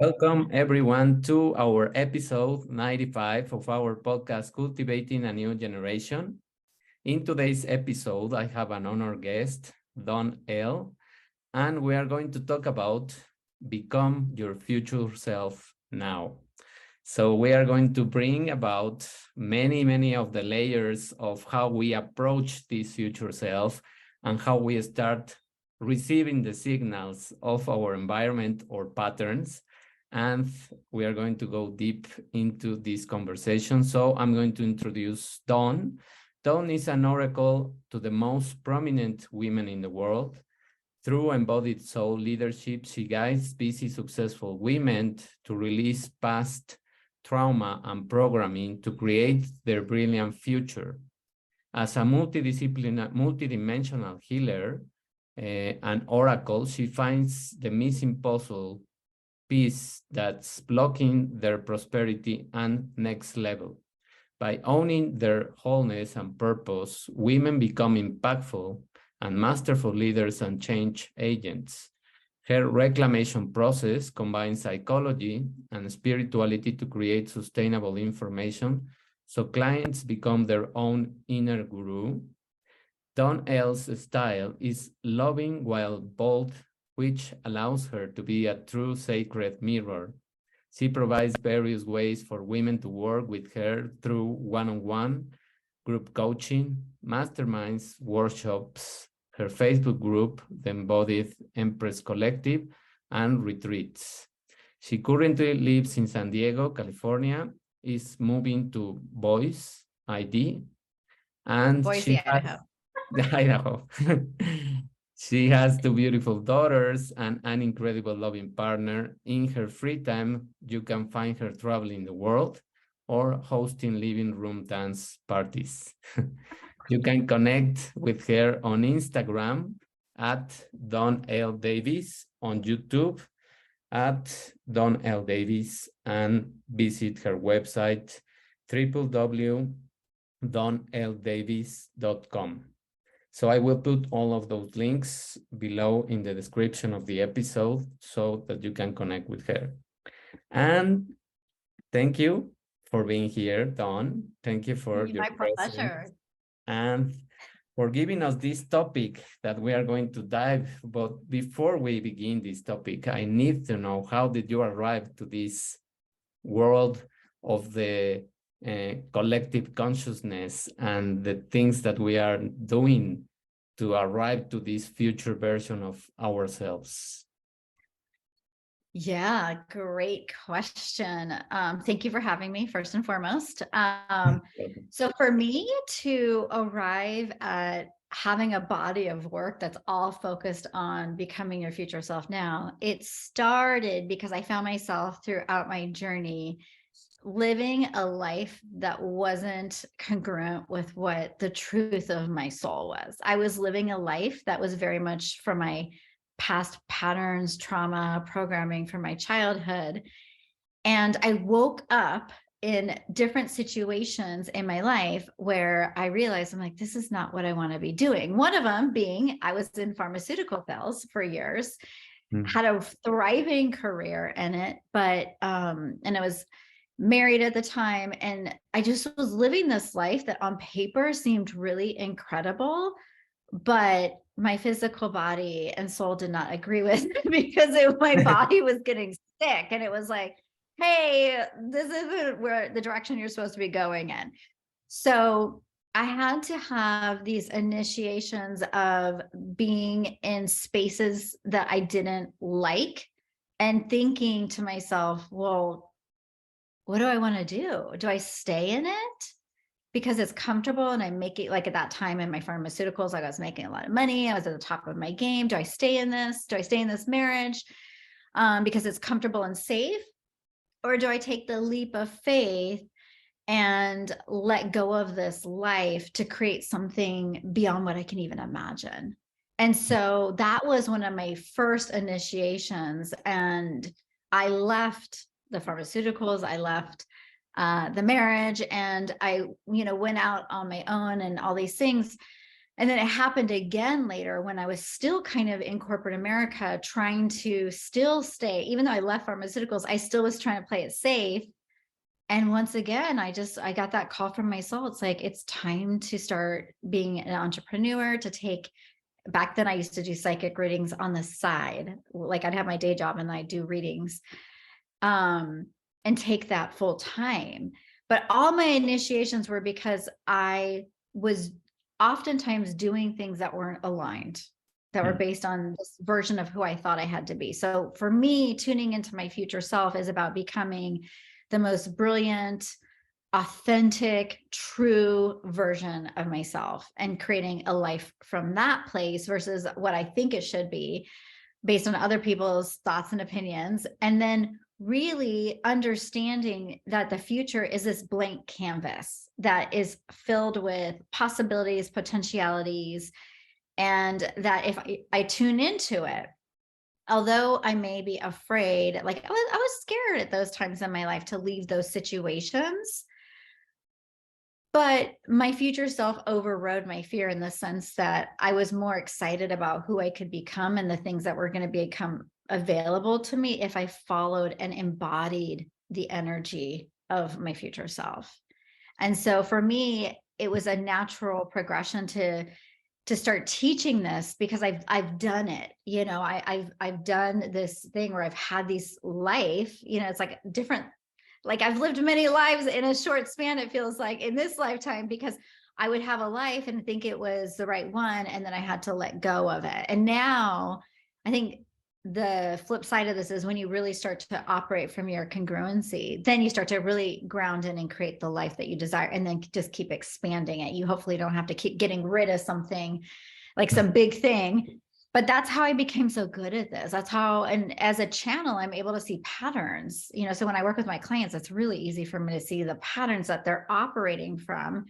Welcome everyone to our episode 95 of our podcast, Cultivating a New Generation. In today's episode, I have an honored guest, Elle, and we are going to talk about become your future self now. So we are going to bring about many of the layers of how we approach this future self and how we start receiving the signals of our environment or patterns. And we are going to go deep into this conversation. So I'm going to introduce Dawn. Dawn is an oracle to the most prominent women in the world. Through embodied soul leadership, she guides busy, successful women to release past trauma and programming to create their brilliant future. As a multidimensional healer and oracle, she finds the missing puzzle piece that's blocking their prosperity and next level. By owning their wholeness and purpose, women become impactful and masterful leaders and change agents. Her reclamation process combines psychology and spirituality to create sustainable information so clients become their own inner guru. Elle's style is loving while bold, which allows her to be a true sacred mirror. She provides various ways for women to work with her through one-on-one, group coaching, masterminds, workshops, her Facebook group, the Embodied Empress Collective, and retreats. She currently lives in San Diego, California, is moving to Boise, ID, and Boise, Idaho. Idaho. She has two beautiful daughters and an incredible loving partner. In her free time, you can find her traveling the world or hosting living room dance parties. You can connect with her on Instagram at Dawn L. Davis, on YouTube at Dawn L. Davis, and visit her website www.dawnldavis.com. So I will put all of those links below in the description of the episode so that you can connect with her. And thank you for being here, Dawn. Thank you for your presence. Pleasure. And for giving us this topic that we are going to dive. But before we begin this topic, I need to know, how did you arrive to this world of the collective consciousness and the things that we are doing to arrive to this future version of ourselves? Yeah, great question. Thank you for having me, first and foremost. So for me to arrive at having a body of work that's all focused on becoming your future self now, it started because I found myself throughout my journey living a life that wasn't congruent with what the truth of my soul was. I was living a life that was very much from my past patterns, trauma, programming from my childhood. And I woke up in different situations in my life where I realized, I'm like, this is not what I want to be doing. One of them being I was in pharmaceutical sales for years, had a thriving career in it, but and I was married at the time, and I just was living this life that on paper seemed really incredible, but my physical body and soul did not agree with because my body was getting sick, and it was like, hey, this isn't where the direction you're supposed to be going in. So I had to have these initiations of being in spaces that I didn't like and thinking to myself, well, what do I want to do? Do I stay in it because it's comfortable and I'm making, like at that time in my pharmaceuticals, like I was making a lot of money. I was at the top of my game. Do I stay in this? Do I stay in this marriage because it's comfortable and safe? Or do I take the leap of faith and let go of this life to create something beyond what I can even imagine? And so that was one of my first initiations. And I left the pharmaceuticals, I left the marriage, and I, went out on my own and all these things. And then it happened again later when I was still kind of in corporate America, trying to still stay, even though I left pharmaceuticals, I still was trying to play it safe. And once again, I got that call from my soul. It's like, it's time to start being an entrepreneur, to take, back then I used to do psychic readings on the side. Like I'd have my day job and I'd do readings, and take that full time. But all my initiations were because I was oftentimes doing things that weren't aligned, that were based on this version of who I thought I had to be. So for me, tuning into my future self is about becoming the most brilliant, authentic, true version of myself and creating a life from that place versus what I think it should be based on other people's thoughts and opinions. And then really understanding that the future is this blank canvas that is filled with possibilities, potentialities, and that if I tune into it, although I may be afraid, like I was scared at those times in my life to leave those situations, but my future self overrode my fear in the sense that I was more excited about who I could become and the things that were going to become available to me if I followed and embodied the energy of my future self. And so for me, it was a natural progression to start teaching this because I've done it. You know, I've done this thing where I've had these life, you know, it's like different, like I've lived many lives in a short span, it feels like, in this lifetime, because I would have a life and think it was the right one, and then I had to let go of it. And now I think the flip side of this is when you really start to operate from your congruency, then you start to really ground in and create the life that you desire, and then just keep expanding it. You hopefully don't have to keep getting rid of something, like some big thing. But that's how I became so good at this. That's how, and as a channel, I'm able to see patterns, you know, so when I work with my clients, it's really easy for me to see the patterns that they're operating from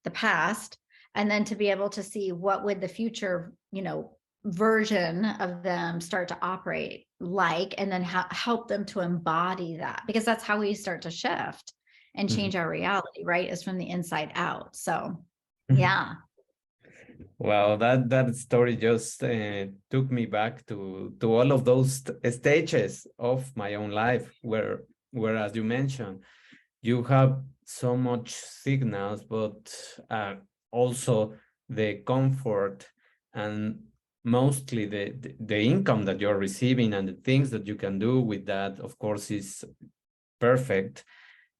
the past, and then to be able to see what would the future, you know, version of them start to operate like, and then help them to embody that, because that's how we start to shift and change our reality, right? Is from the inside out. So, yeah. Well, that story just took me back to all of those stages of my own life, where as you mentioned, you have so much signals, but also the comfort and mostly the income that you're receiving and the things that you can do with that, of course, is perfect.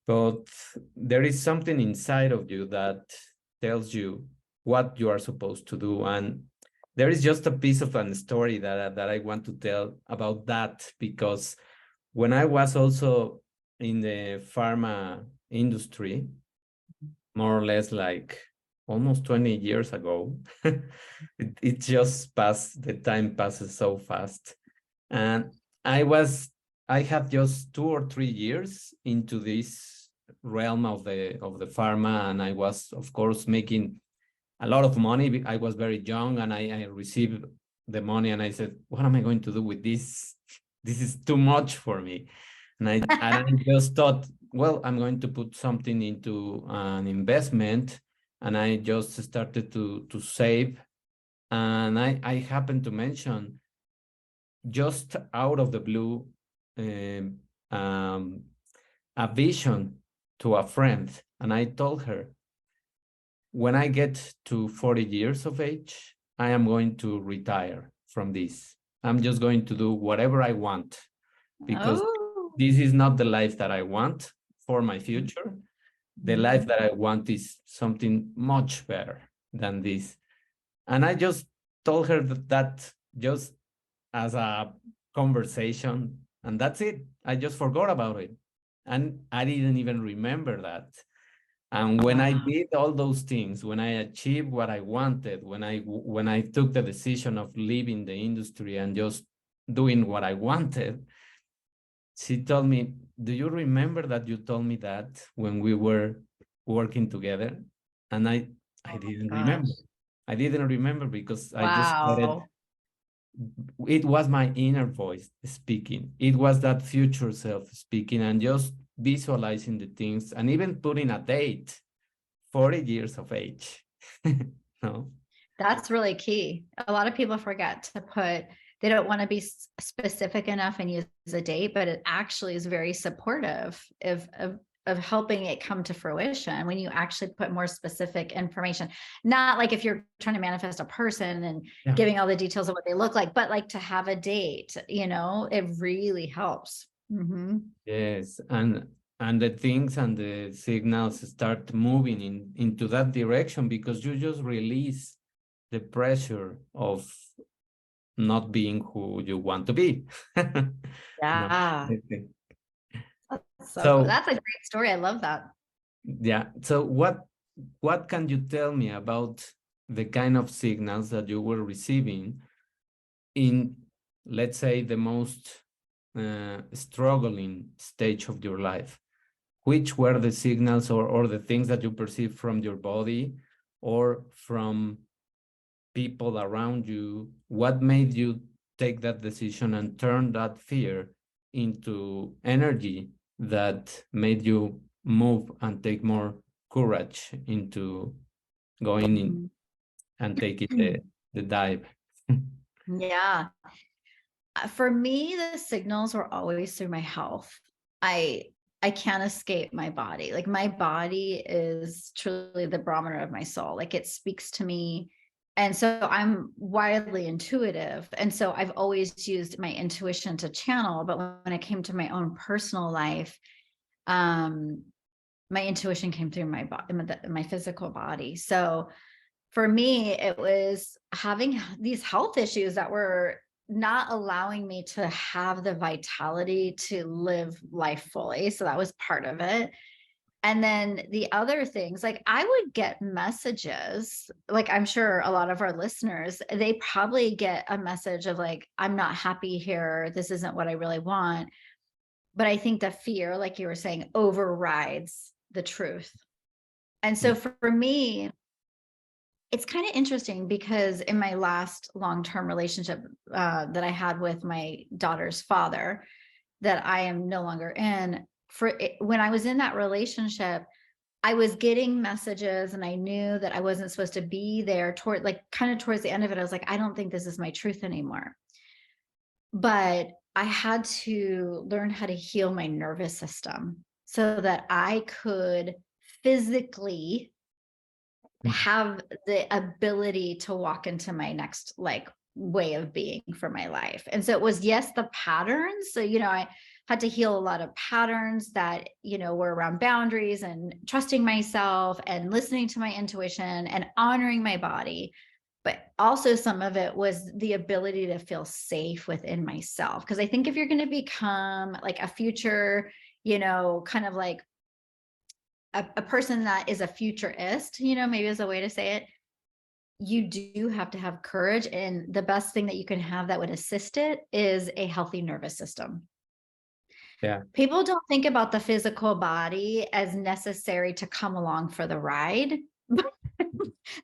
But there is something inside of you that tells you what you are supposed to do. And there is just a piece of a story that I want to tell about that, because when I was also in the pharma industry, more or less like almost 20 years ago, it just passed, the time passes so fast. And I had just 2 or 3 years into this realm of the pharma, and I was, of course, making a lot of money. I was very young, and I received the money, and I said, what am I going to do with this? This is too much for me. And I just thought, well, I'm going to put something into an investment, and I just started to save. And I happened to mention, just out of the blue, a vision to a friend. And I told her, when I get to 40 years of age, I am going to retire from this. I'm just going to do whatever I want, because this is not the life that I want for my future. The life that I want is something much better than this. And I just told her that just as a conversation, and that's it. I just forgot about it. And I didn't even remember that. And when I did all those things, when I achieved what I wanted, when I took the decision of leaving the industry and just doing what I wanted, she told me, do you remember that you told me that when we were working together? And I didn't remember. I didn't remember, because I just started, it was my inner voice speaking. It was that future self speaking, and just visualizing the things, and even putting a date, 40 years of age. No? That's really key. A lot of people forget to put, they don't want to be specific enough and use a date, but it actually is very supportive of helping it come to fruition when you actually put more specific information. Not like if you're trying to manifest a person and Yeah. giving all the details of what they look like, but like to have a date, it really helps. Yes, and the things and the signals start moving into that direction because you just release the pressure of not being who you want to be. No. Yeah. Okay. So cool. So That's a great story. I love that. yeah, so what can you tell me about the kind of signals that you were receiving in, let's say, the most struggling stage of your life? Which were the signals or the things that you perceived from your body or from people around you? What made you take that decision and turn that fear into energy that made you move and take more courage into going in and taking the dive? Yeah. For me, the signals were always through my health. I I can't escape my body. Like my body is truly the barometer of my soul. Like it speaks to me. And so I'm wildly intuitive. And so I've always used my intuition to channel. But when it came to my own personal life, um, my intuition came through my body, my physical body. So for me, it was having these health issues that were not allowing me to have the vitality to live life fully. So that was part of it. And then the other things, like I would get messages, like I'm sure a lot of our listeners, they probably get a message of like, I'm not happy here. This isn't what I really want. But I think the fear, like you were saying, overrides the truth. And so for me, it's kind of interesting because in my last long-term relationship that I had with my daughter's father, that I am no longer in, when I was in that relationship, I was getting messages and I knew that I wasn't supposed to be there kind of towards the end of it. I was like, I don't think this is my truth anymore. But I had to learn how to heal my nervous system so that I could physically have the ability to walk into my next way of being for my life. And so it was, yes, the patterns. So, I had to heal a lot of patterns that, were around boundaries and trusting myself and listening to my intuition and honoring my body. But also some of it was the ability to feel safe within myself. Because I think if you're going to become like a future, kind of like a person that is a futurist, maybe is a way to say it, you do have to have courage. And the best thing that you can have that would assist it is a healthy nervous system. Yeah. People don't think about the physical body as necessary to come along for the ride.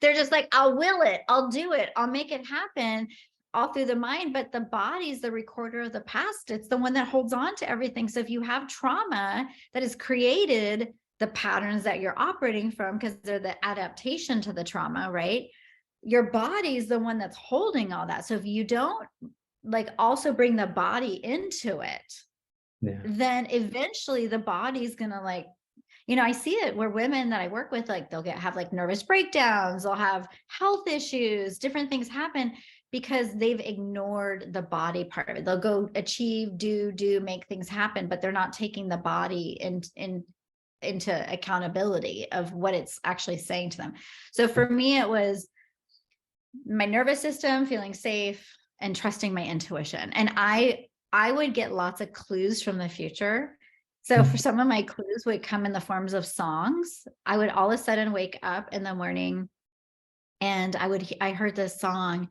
They're just like, I'll will it, I'll do it, I'll make it happen all through the mind. But the body's the recorder of the past. It's the one that holds on to everything. So if you have trauma that has created the patterns that you're operating from, because they're the adaptation to the trauma, right? Your body's the one that's holding all that. So if you don't also bring the body into it, then eventually the body's gonna I see it where women that I work with, they'll have nervous breakdowns, they'll have health issues, different things happen because they've ignored the body part of it. They'll go achieve, make things happen, but they're not taking the body into accountability of what it's actually saying to them. So for me, it was my nervous system, feeling safe and trusting my intuition. And I would get lots of clues from the future. So for some of my clues would come in the forms of songs. I would all of a sudden wake up in the morning and I heard this song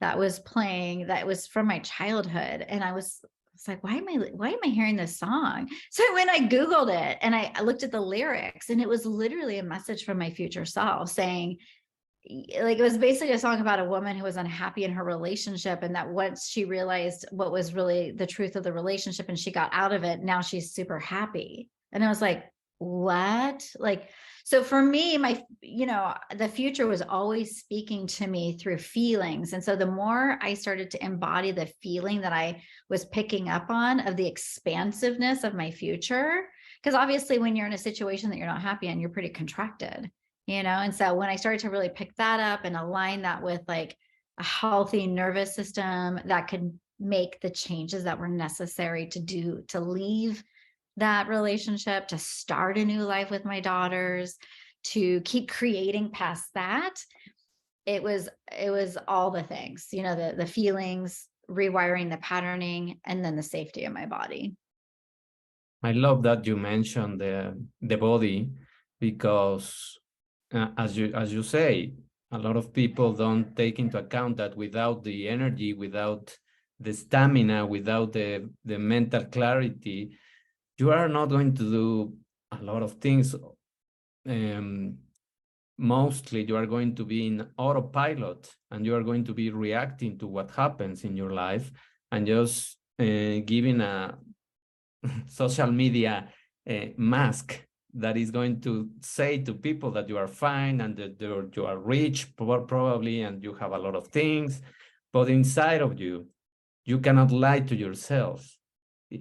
that was playing that was from my childhood. And I was like, why am I hearing this song? So when I Googled it and I looked at the lyrics, and it was literally a message from my future self saying, it was basically a song about a woman who was unhappy in her relationship, and that once she realized what was really the truth of the relationship and she got out of it, now she's super happy. And I was like, so for me, the future was always speaking to me through feelings. And so the more I started to embody the feeling that I was picking up on of the expansiveness of my future, because obviously when you're in a situation that you're not happy in, you're pretty contracted, and so when I started to really pick that up and align that with like a healthy nervous system that could make the changes that were necessary to leave that relationship, to start a new life with my daughters, to keep creating past that, it was all the things, the feelings, rewiring the patterning, and then the safety of my body. I love that you mentioned the body, because as you say, a lot of people don't take into account that without the energy, without the stamina, without the mental clarity, you are not going to do a lot of things. Mostly you are going to be in autopilot, and you are going to be reacting to what happens in your life, and just giving a social media mask that is going to say to people that you are fine, and that you are rich probably, and you have a lot of things, but inside of you, you cannot lie to yourself,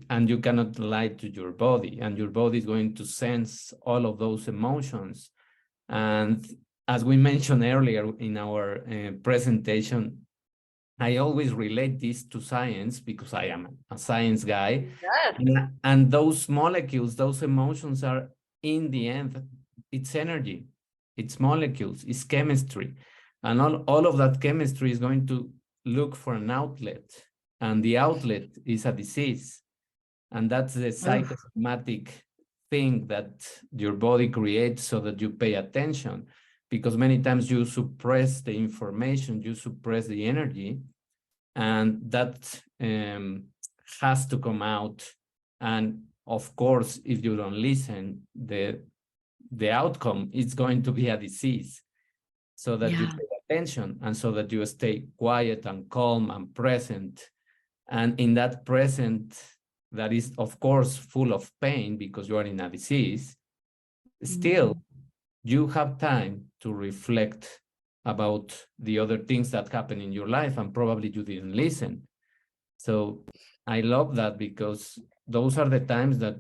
and you cannot lie to your body, and your body is going to sense all of those emotions. And as we mentioned earlier in our presentation, I always relate this to science, because I am a science guy. Yes. And those molecules, those emotions are, in the end, it's energy, it's molecules, it's chemistry. And all of that chemistry is going to look for an outlet. And the outlet is a disease. And that's the psychosomatic thing that your body creates so that you pay attention. Because many times you suppress the information, you suppress the energy, and that has to come out. And of course, if you don't listen, the outcome is going to be a disease. So that you pay attention, and so that you stay quiet and calm and present. And in that present, that is, of course, full of pain because you are in a disease, still, you have time to reflect about the other things that happen in your life, and probably you didn't listen. So I love that, because those are the times that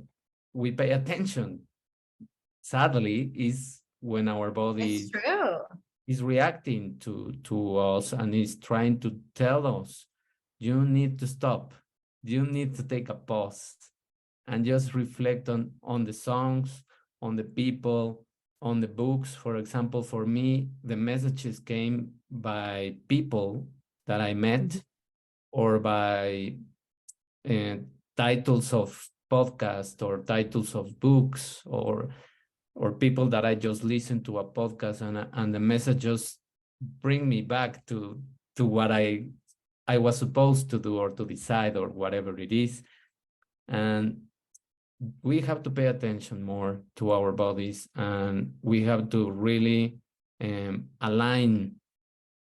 we pay attention. Sadly, is when our body is reacting to us, and is trying to tell us, you need to stop, you need to take a pause, and just reflect on the songs, on the people, on the books. For example, for me, the messages came by people that I met, or by titles of podcasts, or titles of books, or people that I just listened to a podcast, and the message just bring me back to what I was supposed to do, or to decide, or whatever it is. And we have to pay attention more to our bodies, and we have to really align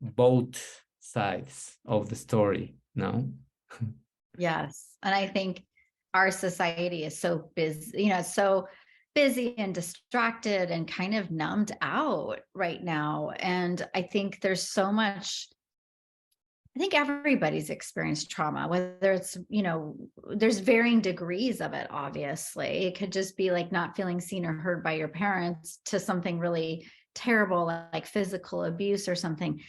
both sides of the story, no? Yes. And I think our society is so busy, so busy and distracted and kind of numbed out right now. And I think there's so much, I think everybody's experienced trauma, whether it's, there's varying degrees of it, obviously. It could just be like not feeling seen or heard by your parents, to something really terrible, like physical abuse or something.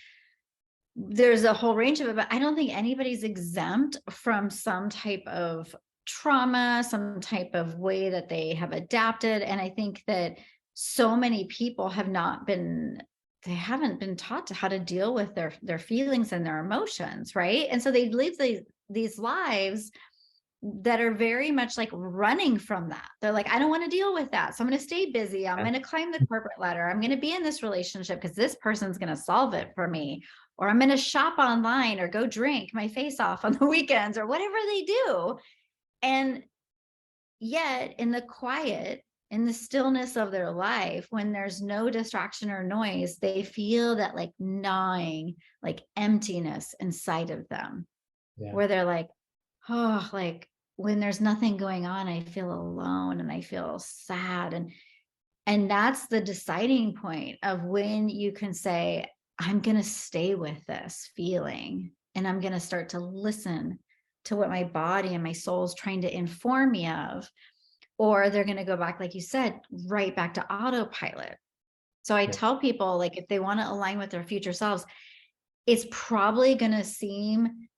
There's a whole range of it, but I don't think anybody's exempt from some type of trauma, some type of way that they have adapted. And I think that so many people haven't been taught how to deal with their feelings and their emotions, right? And so they live these lives that are very much like running from that. They're like, I don't want to deal with that, so I'm going to stay busy. I'm going to climb the corporate ladder. I'm going to be in this relationship because this person's going to solve it for me. Or I'm going to shop online, or go drink my face off on the weekends, or whatever they do. And yet in the quiet, in the stillness of their life, when there's no distraction or noise, they feel that like gnawing, like emptiness inside of them, where they're like, oh, like when there's nothing going on, I feel alone and I feel sad. And And that's the deciding point of when you can say, I'm going to stay with this feeling and I'm going to start to listen to what my body and my soul is trying to inform me of. Or they're going to go back, like you said, right back to autopilot. So I tell people, like, if they want to align with their future selves, it's probably going to seem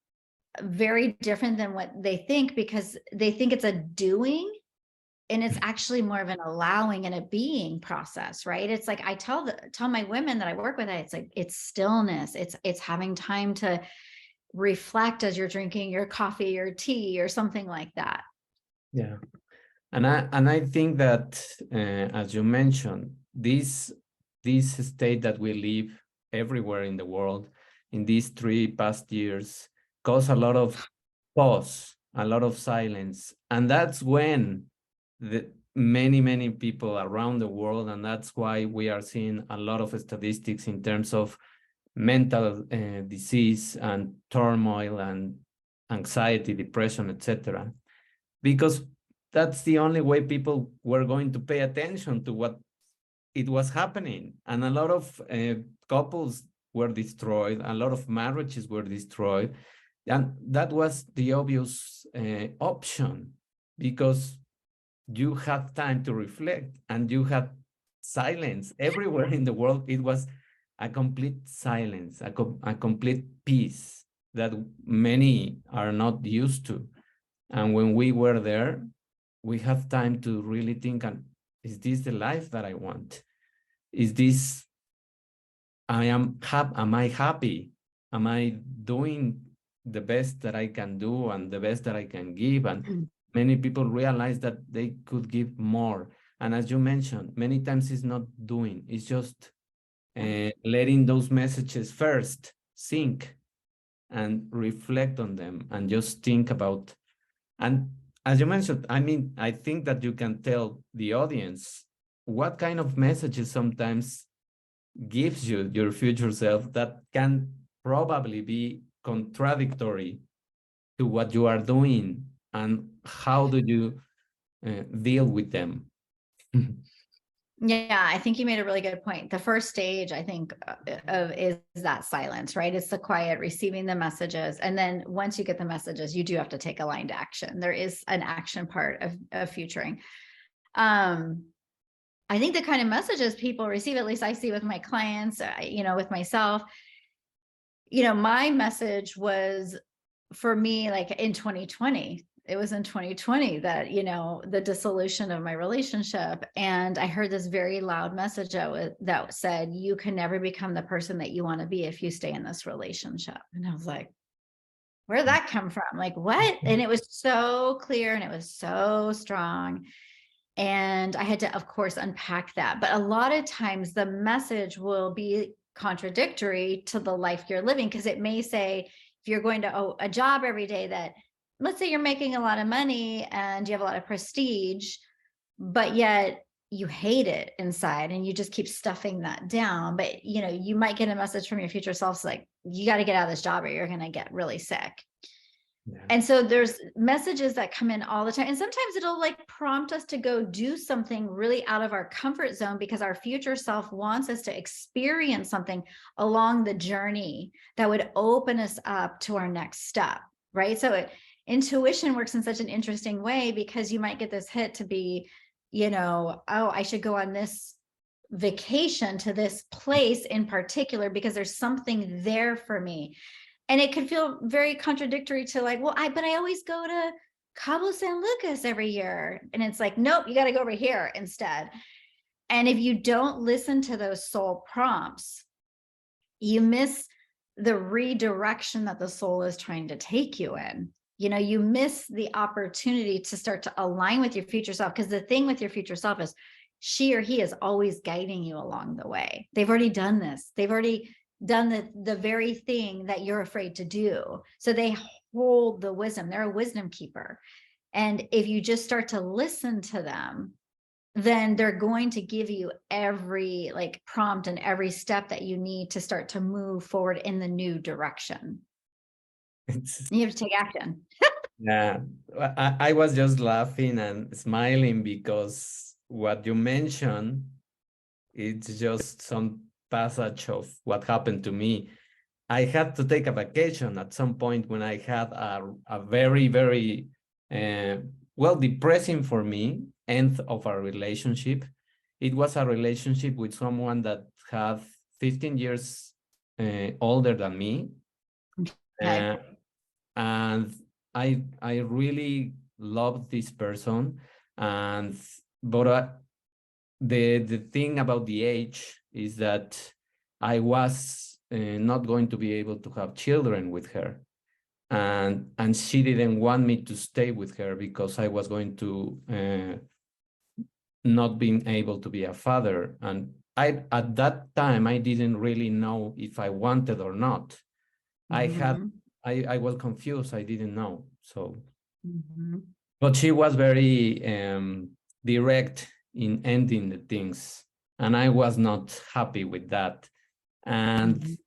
very different than what they think, because they think it's a doing, and it's actually more of an allowing and a being process, right? It's like I tell my women that I work with, it's like, it's stillness. It's having time to reflect as you're drinking your coffee or tea or something like that. Yeah. And I think that, as you mentioned, this state that we live everywhere in the world in these 3 past years caused a lot of pause, a lot of silence, and that's when the many people around the world, and that's why we are seeing a lot of statistics in terms of mental disease and turmoil and anxiety, depression, etc. Because that's the only way people were going to pay attention to what it was happening. And a lot of couples were destroyed, a lot of marriages were destroyed. And that was the obvious option, because you had time to reflect and you had silence everywhere in the world. It was a complete silence, a complete peace that many are not used to. And when we were there, we have time to really think, and is this the life that I want? Is this, am I happy? Am I doing the best that I can do and the best that I can give? And many people realize that they could give more. And as you mentioned, many times it's not doing, it's just letting those messages first sink and reflect on them and just think about. And as you mentioned, I mean, I think that you can tell the audience what kind of messages sometimes gives you your future self that can probably be contradictory to what you are doing, and how do you deal with them? Yeah, I think you made a really good point. The first stage, I think, of is that silence, right? It's the quiet, receiving the messages. And then once you get the messages, you do have to take aligned action. There is an action part of futuring. I think the kind of messages people receive, at least I see with my clients, with myself, my message was, for me, like in 2020, it was in 2020 that, the dissolution of my relationship. And I heard this very loud message that said, you can never become the person that you want to be if you stay in this relationship. And I was like, where did that come from? Like, what? And it was so clear and it was so strong. And I had to, of course, unpack that. But a lot of times the message will be contradictory to the life you're living, because it may say, if you're going to a job every day that, let's say you're making a lot of money and you have a lot of prestige, but yet you hate it inside and you just keep stuffing that down. But, you might get a message from your future self like, you got to get out of this job or you're going to get really sick. Yeah. And so there's messages that come in all the time. And sometimes it'll like prompt us to go do something really out of our comfort zone, because our future self wants us to experience something along the journey that would open us up to our next step, right? So intuition works in such an interesting way, because you might get this hit to be, oh, I should go on this vacation to this place in particular because there's something there for me. And it could feel very contradictory to like, well, but I always go to Cabo San Lucas every year. And it's like, nope, you got to go over here instead. And if you don't listen to those soul prompts, you miss the redirection that the soul is trying to take you in. You miss the opportunity to start to align with your future self, because the thing with your future self is she or he is always guiding you along the way. They've already done this. They've already done the very thing that you're afraid to do. So they hold the wisdom. They're a wisdom keeper. And if you just start to listen to them, then they're going to give you every like prompt and every step that you need to start to move forward in the new direction. You have to take action. Yeah, I was just laughing and smiling because what you mentioned It's just some passage of what happened to me. I had to take a vacation at some point when I had a very, very, well, depressing for me end of a relationship. It was a relationship with someone that had 15 years older than me. Okay. And I really loved this person. And but the thing about the age is that I was not going to be able to have children with her, and she didn't want me to stay with her because I was going to not being able to be a father. And I at that time I didn't really know if I wanted or not. I had Mhm. I was confused. I didn't know. So, Mhm. but she was very direct in ending the things, and I was not happy with that. And Mhm.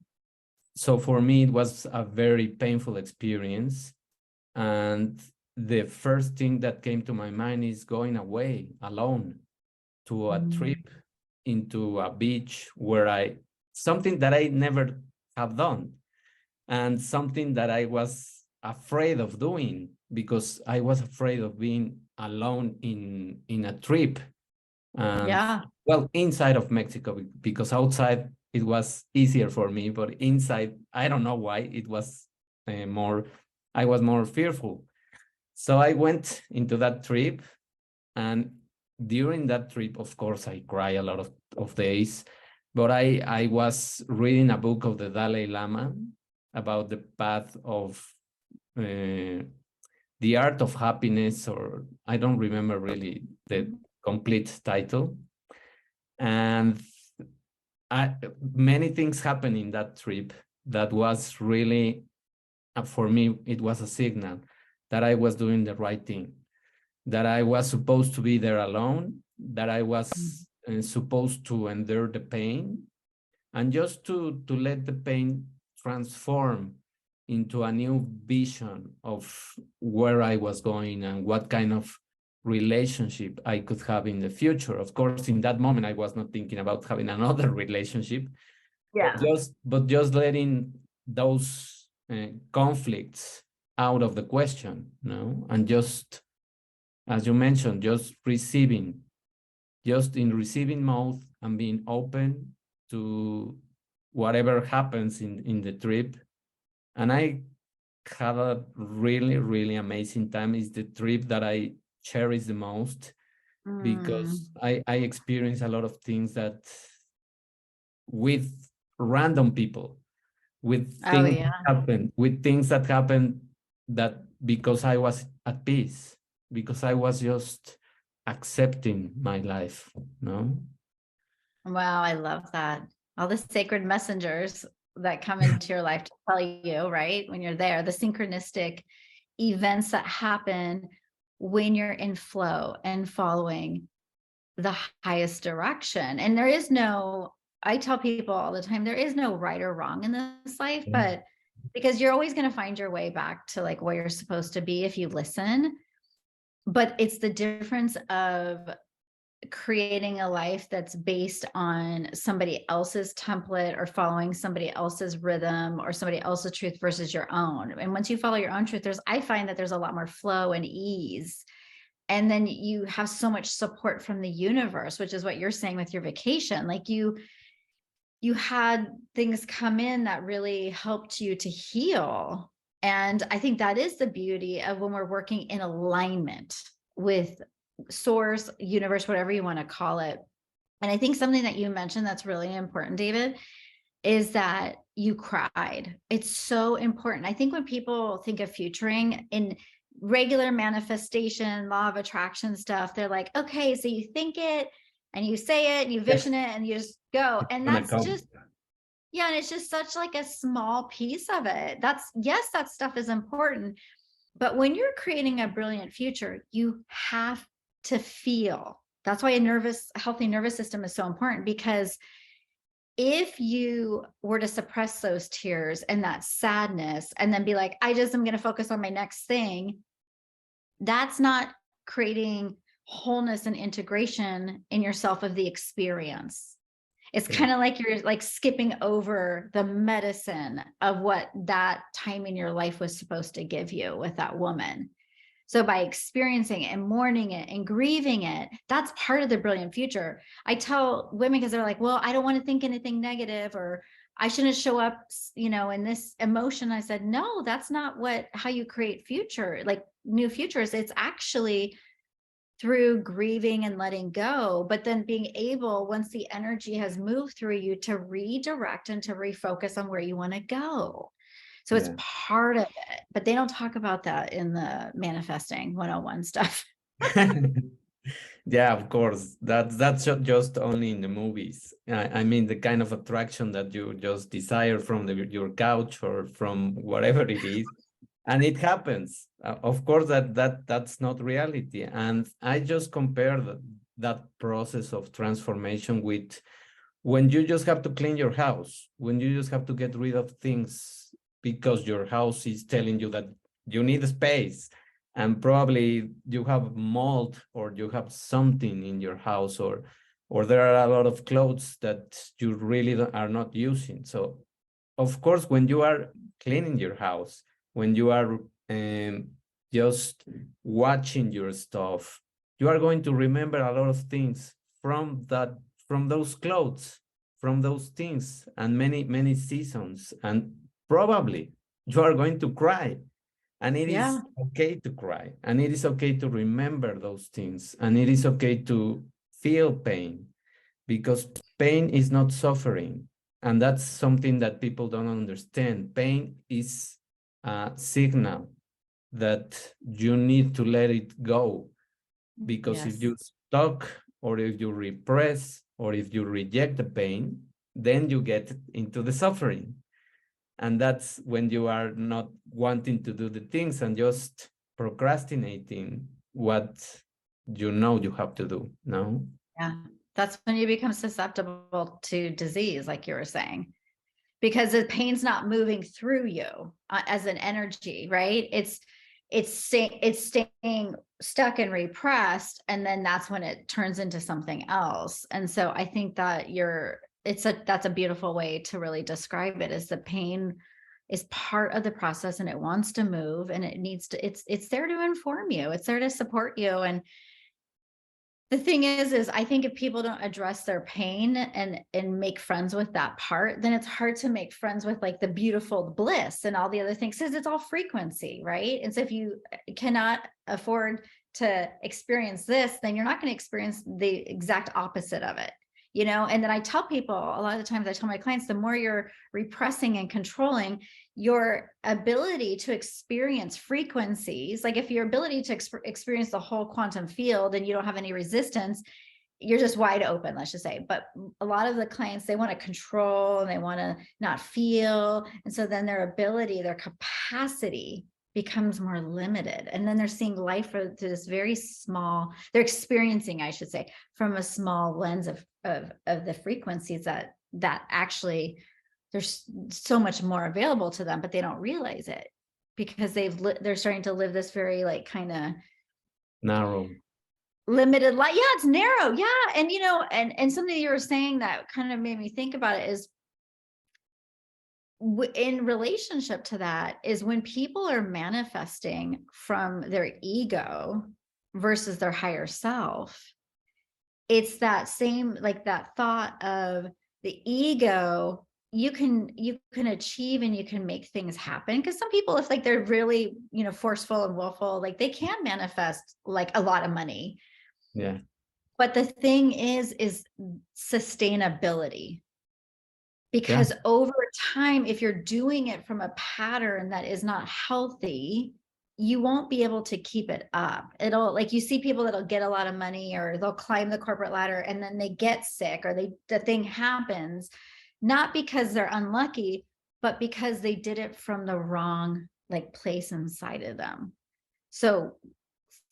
so for me, it was a very painful experience. And the first thing that came to my mind is going away alone to a Mhm. trip into a beach where something that I never have done, and something that I was afraid of doing because I was afraid of being alone in a trip. And Yeah. well, inside of Mexico, because outside it was easier for me, but inside, I don't know why it was more, I was more fearful. So I went into that trip, and during that trip, of course, I cry a lot of days, but I was reading a book of the Dalai Lama about the path of uh, the art of happiness, or I don't remember really the complete title. And many things happened in that trip that was really, for me, it was a signal that I was doing the right thing, that I was supposed to be there alone, that I was supposed to endure the pain, and just to let the pain transform into a new vision of where I was going and what kind of relationship I could have in the future. Of course, in that moment, I was not thinking about having another relationship, Yeah. but just letting those conflicts out of the question, and just, as you mentioned, just receiving, just in receiving mode and being open to whatever happens in the trip. And I had a really, really amazing time. It's the trip that I cherish the most because Mm. I experienced a lot of things that with random people, Oh yeah. with things that happened that because I was at peace, because I was just accepting my life, no? Wow, I love that. All the sacred messengers that come into your life to tell you, right? When you're there, the synchronistic events that happen when you're in flow and following the highest direction. And there is no, I tell people all the time, there is no right or wrong in this life, Yeah. but because you're always going to find your way back to like where you're supposed to be if you listen. But it's the difference of creating a life that's based on somebody else's template or following somebody else's rhythm or somebody else's truth versus your own. And once you follow your own truth, I find that there's a lot more flow and ease. And then you have so much support from the universe, which is what you're saying with your vacation. Like you had things come in that really helped you to heal. And I think that is the beauty of when we're working in alignment with source, universe, whatever you want to call it. And I think something that you mentioned that's really important, David, is that you cried. It's so important. I think when people think of futuring in regular manifestation, law of attraction stuff, they're like, okay, so you think it and you say it and you Yes, vision it and you just go. it's And gonna that's come. just, yeah, and it's just such like a small piece of it. That's, yes, that stuff is important. But when you're creating a brilliant future, you have to feel. That's why healthy nervous system is so important, because if you were to suppress those tears and that sadness and then be like, I just am going to focus on my next thing, that's not creating wholeness and integration in yourself of the experience. It's Yeah. kind of like you're like skipping over the medicine of what that time in your life was supposed to give you with that woman. So by experiencing it and mourning it and grieving it, that's part of the brilliant future. I tell women, because they're like, well, I don't want to think anything negative, or I shouldn't show up, in this emotion. I said, no, that's not how you create future, like new futures. It's actually through grieving and letting go, but then being able, once the energy has moved through you, to redirect and to refocus on where you want to go. So it's Yeah. part of it, but they don't talk about that in the manifesting 101 stuff. Yeah, of course. That's just only in the movies. I mean, the kind of attraction that you just desire from your couch or from whatever it is, and it happens. Of course, that's not reality. And I just compare that process of transformation with when you just have to clean your house, when you just have to get rid of things because your house is telling you that you need space, and probably you have mold or you have something in your house, or there are a lot of clothes that you really are not using. So of course, when you are cleaning your house, when you are just watching your stuff, you are going to remember a lot of things from those clothes, from those things, and many seasons. And probably you are going to cry. And it is Yeah. okay to cry. And it is okay to remember those things. And it is okay to feel pain, because pain is not suffering. And that's something that people don't understand. Pain is a signal that you need to let it go, because if Yes. you stuck, or if you repress, or if you reject the pain, then you get into the suffering. And that's when you are not wanting to do the things and just procrastinating what you have to do. No? Yeah. That's when you become susceptible to disease, like you were saying, because the pain's not moving through you as an energy, right? It's staying stuck and repressed, and then that's when it turns into something else. And so I think that that's a beautiful way to really describe it, is the pain is part of the process, and it wants to move, and it's there to inform you, it's there to support you. And the thing is I think if people don't address their pain and make friends with that part, then it's hard to make friends with like the beautiful bliss and all the other things, because it's all frequency, right? And so if you cannot afford to experience this, then you're not going to experience the exact opposite of it. And then I tell people, a lot of the times I tell my clients, the more you're repressing and controlling, your ability to experience frequencies, like if your ability to experience the whole quantum field and you don't have any resistance, you're just wide open, let's just say. But a lot of the clients, they want to control and they want to not feel. And so then their capacity becomes more limited. And then they're seeing life through this very small, they're experiencing, I should say, from a small lens of the frequencies that actually there's so much more available to them, but they don't realize it because they're starting to live this very like kind of Narrow. limited life. Yeah, it's narrow. Yeah. And and something you were saying that kind of made me think about it is in relationship to that is when people are manifesting from their ego versus their higher self, it's that same, like that thought of the ego, you can achieve and you can make things happen. Because some people, if like they're really forceful and willful, like they can manifest like a lot of money. Yeah. But the thing is sustainability. Yeah. Because over time, if you're doing it from a pattern that is not healthy, you won't be able to keep it up. It'll, like, you see people that'll get a lot of money or they'll climb the corporate ladder and then they get sick, or the thing happens, not because they're unlucky, but because they did it from the wrong like place inside of them. So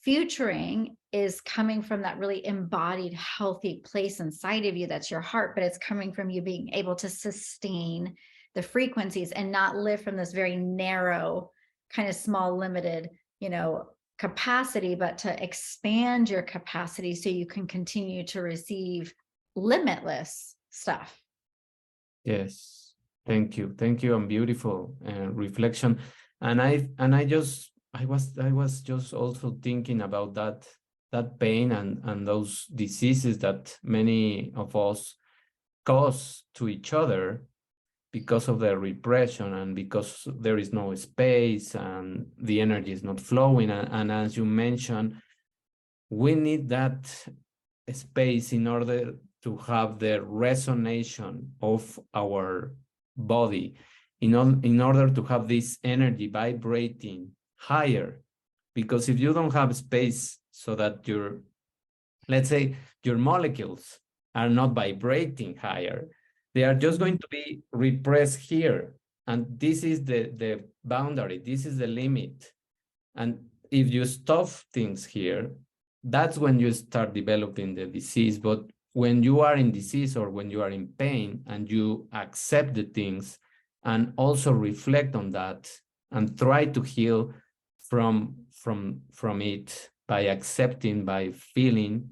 futuring is coming from that really embodied, healthy place inside of you. That's your heart, but it's coming from you being able to sustain the frequencies and not live from this very narrow, kind of small, limited, capacity, but to expand your capacity so you can continue to receive limitless stuff. Yes, thank you, and beautiful reflection. And I was just also thinking about that pain and those diseases that many of us cause to each other because of the repression and because there is no space and the energy is not flowing. And as you mentioned, we need that space in order to have the resonation of our body, in order to have this energy vibrating higher. Because if you don't have space so that let's say, your molecules are not vibrating higher, they are just going to be repressed here. And this is the boundary, this is the limit. And if you stop things here, that's when you start developing the disease. But when you are in disease or when you are in pain and you accept the things and also reflect on that and try to heal from it by accepting, by feeling,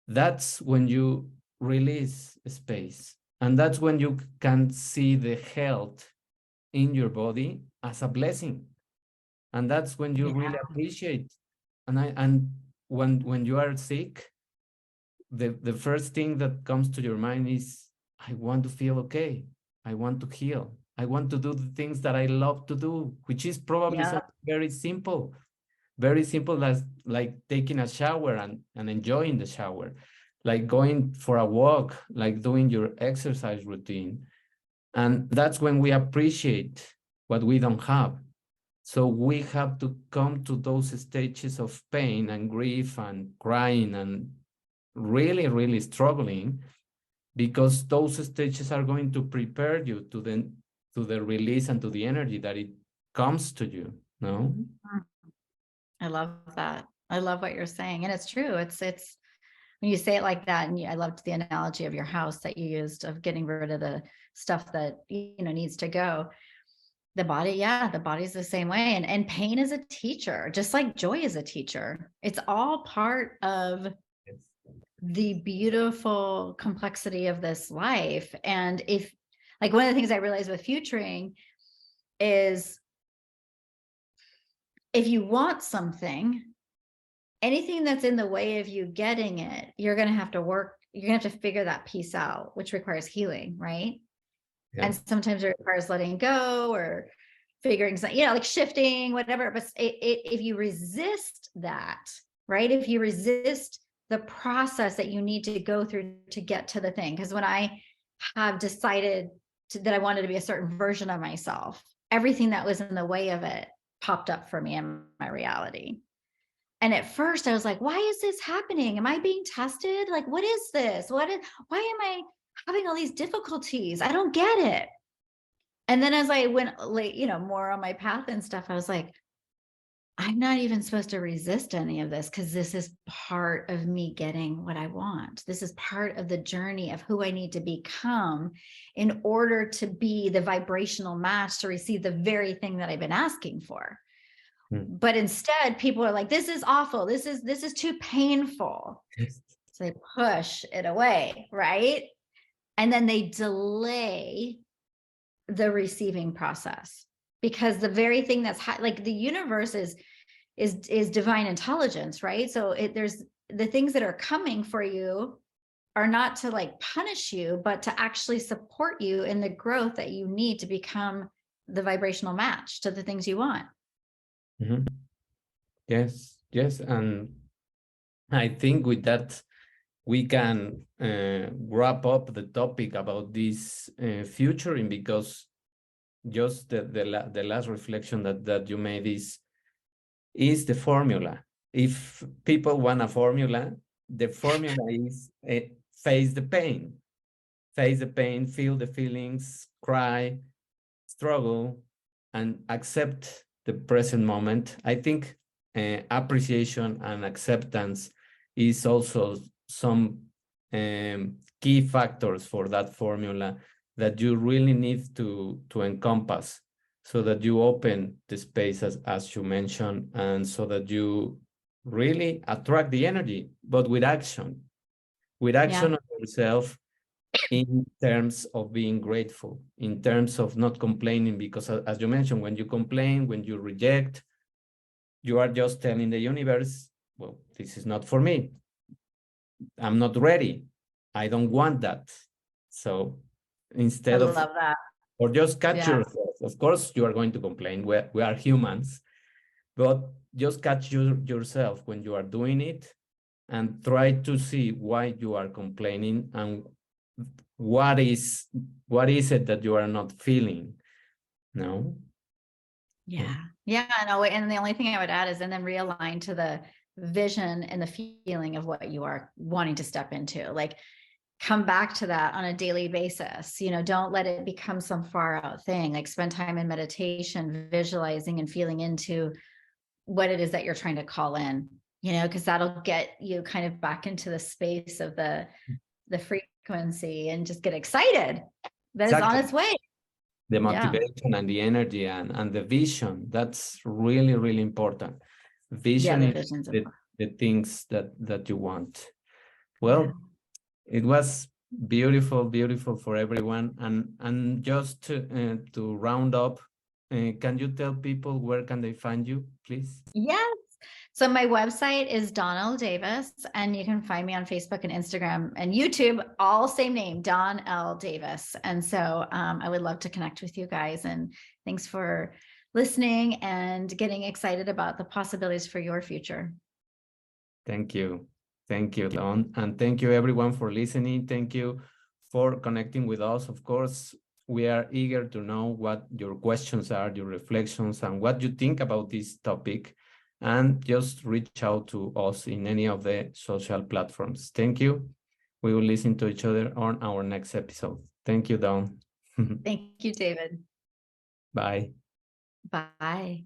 that's when you release space. And that's when you can see the health in your body as a blessing. And that's when you really appreciate. And when you are sick, the first thing that comes to your mind is, I want to feel okay. I want to heal. I want to do the things that I love to do, which is probably something very simple as like taking a shower and enjoying the shower, like going for a walk, like doing your exercise routine. And that's when we appreciate what we don't have. So we have to come to those stages of pain and grief and crying and really, really struggling, because those stages are going to prepare you to the release and to the energy that it comes to you. No? I love that. I love what you're saying. And it's true. It's when you say it like that, and I loved the analogy of your house that you used of getting rid of the stuff that, needs to go. The body's the same way. And pain is a teacher, just like joy is a teacher. It's all part of the beautiful complexity of this life. And if, like, one of the things I realized with futuring is, if you want something, anything that's in the way of you getting it, you're going to have to figure that piece out, which requires healing, right? Yeah. And sometimes it requires letting go or figuring something, like shifting, whatever. But if you resist that, right? If you resist the process that you need to go through to get to the thing, because when I have decided that I wanted to be a certain version of myself, everything that was in the way of it popped up for me in my reality. And at first I was like, why is this happening? Am I being tested? Like, what is this? Why am I having all these difficulties? I don't get it. And then as I went more on my path and stuff, I was like, I'm not even supposed to resist any of this, because this is part of me getting what I want. This is part of the journey of who I need to become in order to be the vibrational match to receive the very thing that I've been asking for. But instead, people are like, this is awful. This is too painful. So they push it away, right? And then they delay the receiving process, because the very thing that's like the universe is divine intelligence, right? So there's the things that are coming for you are not to like punish you, but to actually support you in the growth that you need to become the vibrational match to the things you want. Mm-hmm. Yes. And I think with that, we can wrap up the topic about this futuring, because just the last reflection that you made is the formula. If people want a formula, the formula is face the pain, feel the feelings, cry, struggle, and accept the present moment. I think appreciation and acceptance is also some key factors for that formula that you really need to encompass, so that you open the space as you mentioned, and so that you really attract the energy, but with action on yourself, in terms of being grateful, in terms of not complaining, because as you mentioned, when you complain, when you reject, you are just telling the universe, well, this is not for me. I'm not ready. I don't want that. So instead of, love that. or just catch Yeah. yourself. Of course, you are going to complain. We are humans, but just catch yourself when you are doing it and try to see why you are complaining and what is it that you are not feeling. No? Yeah. Yeah. No, and the only thing I would add is, and then realign to the vision and the feeling of what you are wanting to step into. Like, come back to that on a daily basis. Don't let it become some far out thing. Like, spend time in meditation, visualizing and feeling into what it is that you're trying to call in, because that'll get you kind of back into the space of the frequency, and just get excited that it's on Exactly. its way. The Yeah. motivation and the energy and the vision, that's really, really important. Yeah. Vision The is visions of. the things that you want. Yeah. Well, it was beautiful for everyone. And just to round up, can you tell people where can they find you, please? Yes. So my website is Dawn L. Davis, and you can find me on Facebook and Instagram and YouTube, all same name, Dawn L. Davis. And so I would love to connect with you guys. And thanks for listening and getting excited about the possibilities for your future. Thank you. Thank you, Dawn. And thank you everyone for listening. Thank you for connecting with us. Of course, we are eager to know what your questions are, your reflections, and what you think about this topic. And just reach out to us in any of the social platforms. Thank you. We will listen to each other on our next episode. Thank you, Dawn. Thank you, David. Bye. Bye.